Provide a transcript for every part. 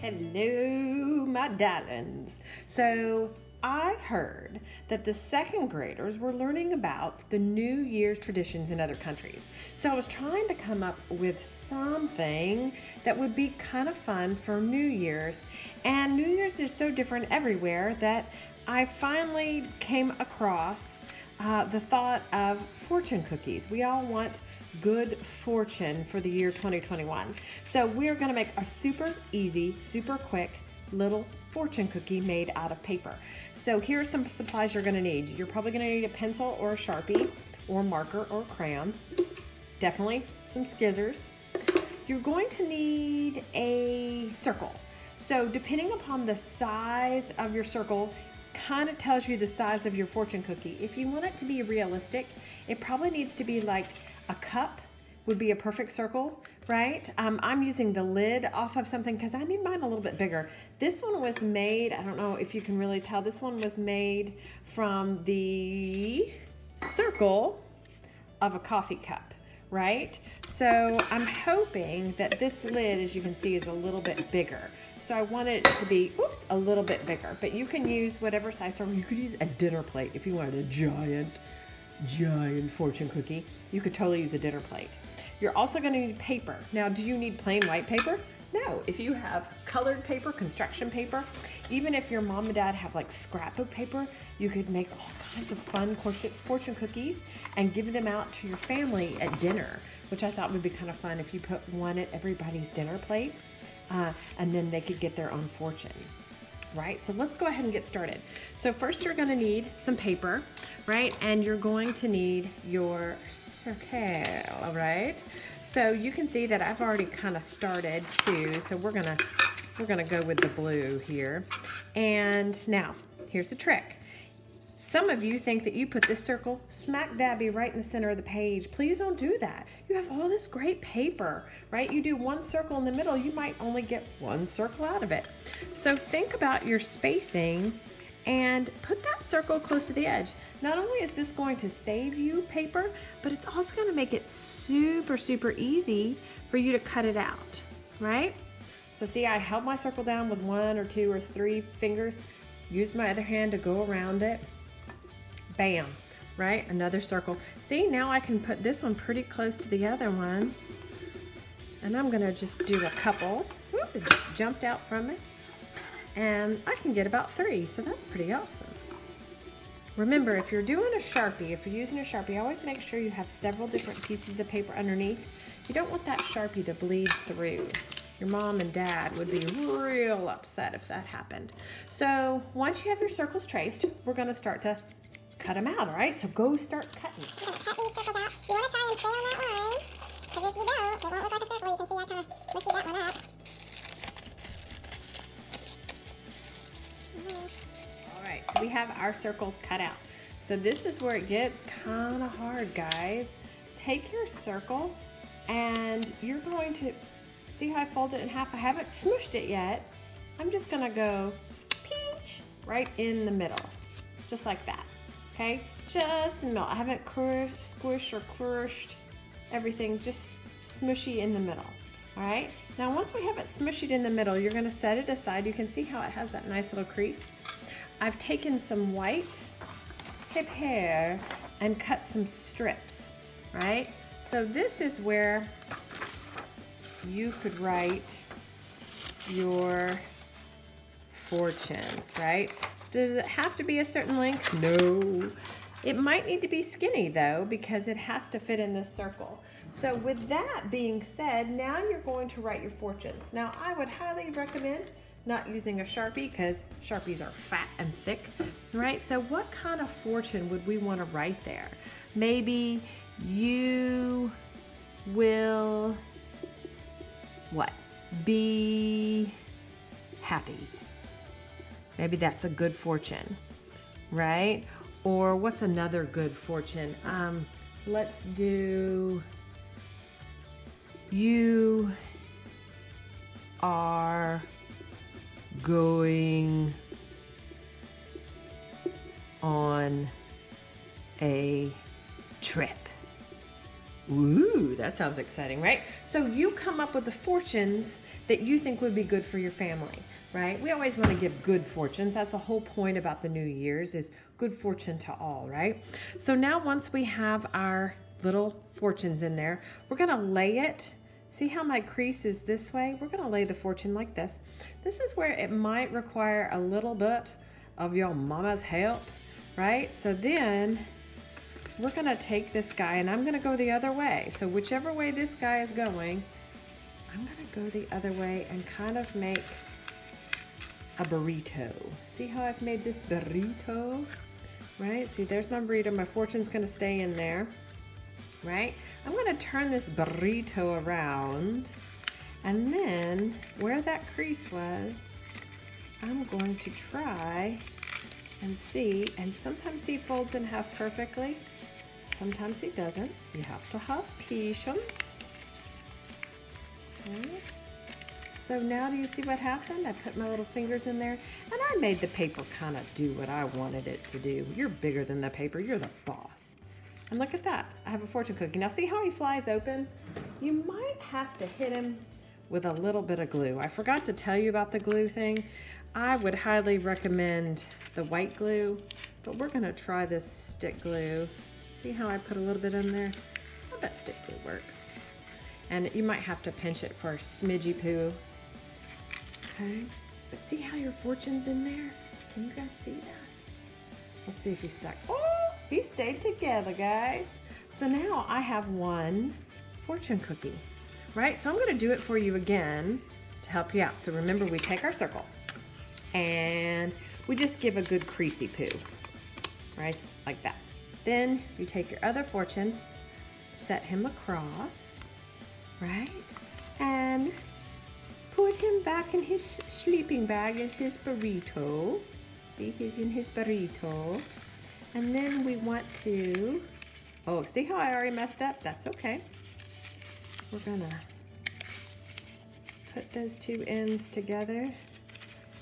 Hello, my darlings. So I heard that the second graders were learning about the New Year's traditions in other countries. So I was trying to come up with something that would be kind of fun for New Year's. And New Year's is so different everywhere that I finally came across the thought of fortune cookies. We all want good fortune for the year 2021. So we're going to make a super easy, super quick little fortune cookie made out of paper. So here's some supplies you're going to need. You're probably going to need a pencil or a Sharpie or marker or crayon. Definitely some scissors. You're going to need a circle. So depending upon the size of your circle, kind of tells you the size of your fortune cookie. If you want it to be realistic, it probably needs to be like a cup would be a perfect circle, right? I'm using the lid off of something because I need mine a little bit bigger. This one was made, I don't know if you can really tell, this one was made from the circle of a coffee cup, right? So I'm hoping that this lid, as you can see, is a little bit bigger. So I want it to be, oops, a little bit bigger, but you can use whatever size, or you could use a dinner plate if you wanted a giant fortune cookie. You could totally use a dinner plate. You're also going to need paper. Now, do you need plain white paper? No. If you have colored paper, construction paper, even if your mom and dad have like scrapbook paper, you could make all kinds of fun fortune cookies and give them out to your family at dinner, which I thought would be kind of fun if you put one at everybody's dinner plate, and then they could get their own fortune. Right, so let's go ahead and get started. So first you're going to need some paper, right? And you're going to need your circle, right? So you can see that I've already kind of started too. So we're gonna go with the blue here. And now here's the trick. Some of you think that you put this circle smack dabby right in the center of the page. Please don't do that. You have all this great paper, right? You do one circle in the middle, you might only get one circle out of it. So think about your spacing and put that circle close to the edge. Not only is this going to save you paper, but it's also going to make it super, super easy for you to cut it out, right? So see, I held my circle down with 1 or 2 or 3 fingers, used my other hand to go around it. Bam, right? Another circle. See, now I can put this one pretty close to the other one. And I'm gonna just do a couple. Whoop, it just jumped out from it. And I can get about 3, so that's pretty awesome. Remember, if you're doing a Sharpie, if you're using a Sharpie, always make sure you have several different pieces of paper underneath. You don't want that Sharpie to bleed through. Your mom and dad would be real upset if that happened. So once you have your circles traced, we're gonna start to cut them out, all right? So go start cutting. You're going to cut these circles out. You want to try and stay on that line, because if you don't, it won't look like a circle. You can see I kind of mushy that one up. All right, so we have our circles cut out. So this is where it gets kind of hard, guys. Take your circle and you're going to, see how I folded it in half? I haven't smooshed it yet. I'm just gonna go pinch right in the middle, just like that. Okay, just in the middle. I haven't squished or crushed everything, just smushy in the middle. All right, now once we have it smushed in the middle, you're gonna set it aside. You can see how it has that nice little crease. I've taken some white paper and cut some strips, right? So this is where you could write your fortunes, right? Does it have to be a certain length? No. It might need to be skinny though, because it has to fit in this circle. So with that being said, now you're going to write your fortunes. Now I would highly recommend not using a Sharpie because Sharpies are fat and thick, right? So what kind of fortune would we want to write there? Maybe you will, what? Be happy. Maybe that's a good fortune, right? Or what's another good fortune? Let's do, you are going on a trip. Ooh. Ooh, that sounds exciting, right? So you come up with the fortunes that you think would be good for your family, right? We always want to give good fortunes. That's the whole point about the New Year's, is good fortune to all, right? So now once we have our little fortunes in there, we're going to lay it. See how my crease is this way? We're going to lay the fortune like this. This is where it might require a little bit of your mama's help, right? So then we're going to take this guy, and I'm going to go the other way. So whichever way this guy is going, I'm going to go the other way and kind of make a burrito. See how I've made this burrito, right? See, there's my burrito. My fortune's going to stay in there, right? I'm going to turn this burrito around, and then where that crease was, I'm going to try and see, and sometimes he folds in half perfectly. Sometimes he doesn't. You have to have patience. Right. So now do you see what happened? I put my little fingers in there, and I made the paper kind of do what I wanted it to do. You're bigger than the paper. You're the boss. And look at that. I have a fortune cookie. Now see how he flies open? You might have to hit him with a little bit of glue. I forgot to tell you about the glue thing. I would highly recommend the white glue, but we're going to try this stick glue. See how I put a little bit in there? I bet stick glue works. And you might have to pinch it for a smidgy poo. Okay, but see how your fortune's in there? Can you guys see that? Let's see if he's stuck. Oh, he stayed together, guys. So now I have one fortune cookie, right? So I'm gonna do it for you again to help you out. So remember, we take our circle and we just give a good creasy poo, right? Like that. Then you take your other fortune, set him across, right? And put him back in his sleeping bag in his burrito. See, he's in his burrito. And then we want to, oh, see how I already messed up? That's okay. We're gonna put those two ends together.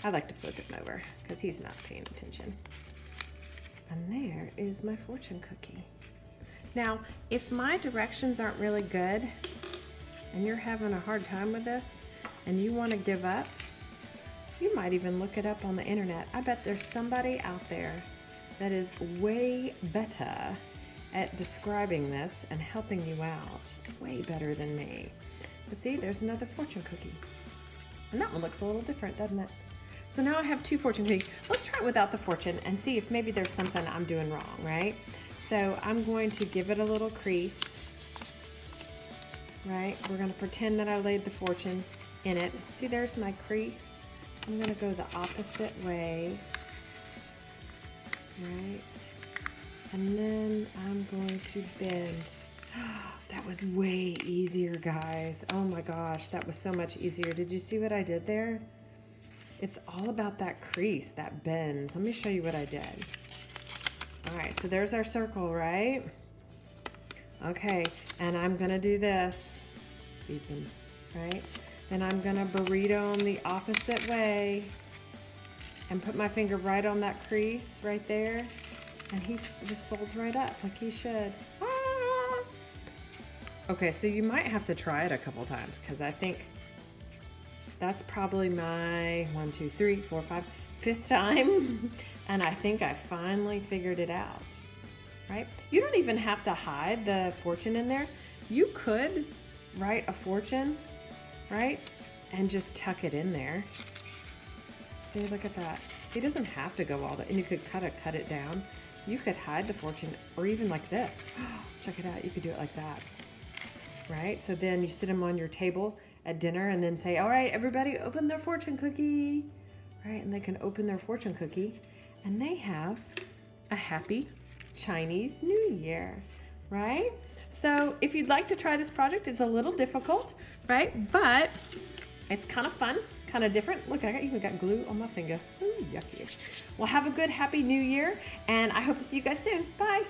I like to flip him over because he's not paying attention. And there is my fortune cookie. Now, if my directions aren't really good and you're having a hard time with this and you want to give up, you might even look it up on the internet. I bet there's somebody out there that is way better at describing this and helping you out. Way better than me. But see, there's another fortune cookie. And that one looks a little different, doesn't it? So now I have two fortune cookies. Let's try it without the fortune and see if maybe there's something I'm doing wrong, right? So I'm going to give it a little crease, right? We're going to pretend that I laid the fortune in it. See, there's my crease. I'm going to go the opposite way, right? And then I'm going to bend. That was way easier, guys. Oh my gosh, that was so much easier. Did you see what I did there? It's all about that crease, that bend. Let me show you what I did. All right, so there's our circle, right? Okay, and I'm gonna do this. Right? Then I'm gonna burrito them the opposite way and put my finger right on that crease right there. And he just folds right up like he should. Ah! Okay, so you might have to try it a couple times because I think that's probably my 1, 2, 3, 4, 5, 5th time. And I think I finally figured it out, right? You don't even have to hide the fortune in there. You could write a fortune, right? And just tuck it in there. See, look at that. It doesn't have to go all the, and you could cut it down. You could hide the fortune, or even like this. Check it out, you could do it like that, right? So then you sit them on your table at dinner and then say, all right, everybody open their fortune cookie, right? And they can open their fortune cookie and they have a happy Chinese New Year, right? So if you'd like to try this project, it's a little difficult, right? But it's kind of fun, kind of different. Look, I even got glue on my finger. Ooh, yucky. Well, have a good, happy New Year, and I hope to see you guys soon. Bye.